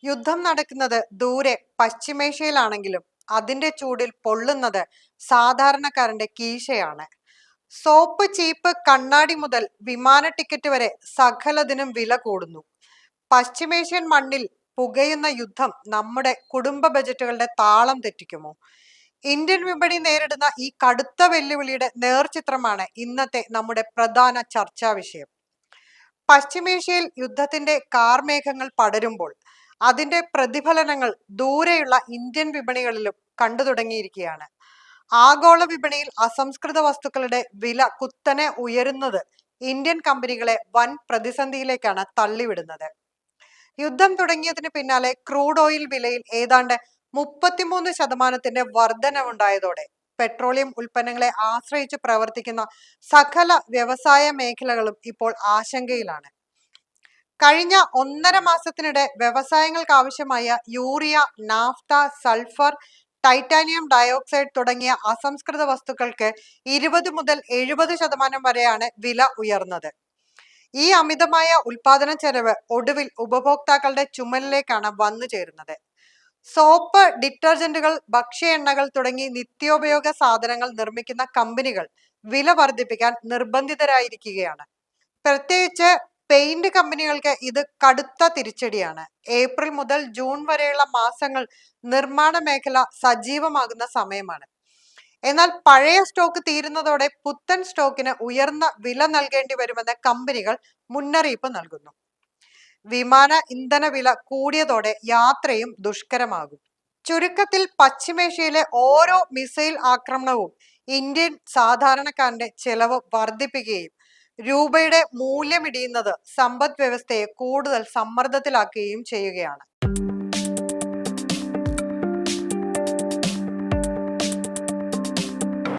യുദ്ധം നടക്കുന്നത് ദൂരെ പശ്ചിമേഷ്യയിലാണെങ്കിലും അതിന്റെ ചൂടിൽ പൊള്ളുന്നത് സാധാരണക്കാരന്റെ കീശയാണ്. സോപ്പ്, ചീപ്പ്, കണ്ണാടി മുതൽ വിമാന ടിക്കറ്റ് വരെ സകലതിനും വില കൂടുന്നു. പശ്ചിമേഷ്യൻ മണ്ണിൽ പുകയുന്ന യുദ്ധം നമ്മുടെ കുടുംബ ബജറ്റുകളുടെ താളം തെറ്റിക്കുമോ? ഇന്ത്യൻ വിപണി നേരിടുന്ന ഈ കടുത്ത വെല്ലുവിളിയുടെ നേർചിത്രമാണ് ഇന്നത്തെ നമ്മുടെ പ്രധാന ചർച്ചാ വിഷയം. പശ്ചിമേഷ്യയിൽ യുദ്ധത്തിന്റെ കാർമേഘങ്ങൾ പടരുമ്പോൾ അതിന്റെ പ്രതിഫലനങ്ങൾ ദൂരെയുള്ള ഇന്ത്യൻ വിപണികളിലും കണ്ടു തുടങ്ങിയിരിക്കുകയാണ്. ആഗോള വിപണിയിൽ അസംസ്കൃത വസ്തുക്കളുടെ വില കുത്തനെ ഉയരുന്നത് ഇന്ത്യൻ കമ്പനികളെ വൻ പ്രതിസന്ധിയിലേക്കാണ് തള്ളിവിടുന്നത്. യുദ്ധം തുടങ്ങിയതിന് പിന്നാലെ ക്രൂഡ് ഓയിൽ വിലയിൽ ഏതാണ്ട് 33% വർധനവുണ്ടായതോടെ പെട്രോളിയം ഉൽപ്പന്നങ്ങളെ ആശ്രയിച്ച് പ്രവർത്തിക്കുന്ന സകല വ്യവസായ മേഖലകളും ഇപ്പോൾ ആശങ്കയിലാണ്. കഴിഞ്ഞ 1.5 മാസത്തിനിടെ വ്യവസായങ്ങൾക്ക് ആവശ്യമായ urea, naphtha, sulphur, titanium dioxide തുടങ്ങിയ അസംസ്കൃത വസ്തുക്കൾക്ക് 20 മുതൽ 70% വരെയാണ് വില ഉയർന്നത്. ഈ അമിതമായ ഉൽപാദന ചെലവ് ഒടുവിൽ ഉപഭോക്താക്കളുടെ ചുമലിലേക്കാണ് വന്നു ചേരുന്നത്. സോപ്പ്, ഡിറ്റർജന്റുകൾ, ഭക്ഷ്യ എണ്ണകൾ തുടങ്ങി നിത്യോപയോഗ സാധനങ്ങൾ നിർമ്മിക്കുന്ന കമ്പനികൾ വില വർദ്ധിപ്പിക്കാൻ നിർബന്ധിതരായിരിക്കുകയാണ്. പ്രത്യേകിച്ച് പെയിന്റ് കമ്പനികൾക്ക് ഇത് കടുത്ത തിരിച്ചടിയാണ്. ഏപ്രിൽ മുതൽ ജൂൺ വരെയുള്ള മാസങ്ങൾ നിർമ്മാണ മേഖല സജീവമാകുന്ന സമയമാണ്. എന്നാൽ പഴയ സ്റ്റോക്ക് തീരുന്നതോടെ പുത്തൻ സ്റ്റോക്കിന് ഉയർന്ന വില നൽകേണ്ടി വരുമെന്ന് കമ്പനികൾ മുന്നറിയിപ്പ് നൽകുന്നു. വിമാന ഇന്ധന വില കൂടിയതോടെ യാത്രയും ദുഷ്കരമാകും. ചുരുക്കത്തിൽ പശ്ചിമേഷ്യയിലെ ഓരോ മിസൈൽ ആക്രമണവും ഇന്ത്യൻ സാധാരണക്കാരന്റെ ചെലവ് വർദ്ധിപ്പിക്കുകയും രൂപയുടെ മൂല്യമിടിയുന്നത് സമ്പദ് വ്യവസ്ഥയെ കൂടുതൽ സമ്മർദ്ദത്തിലാക്കുകയും ചെയ്യുകയാണ്.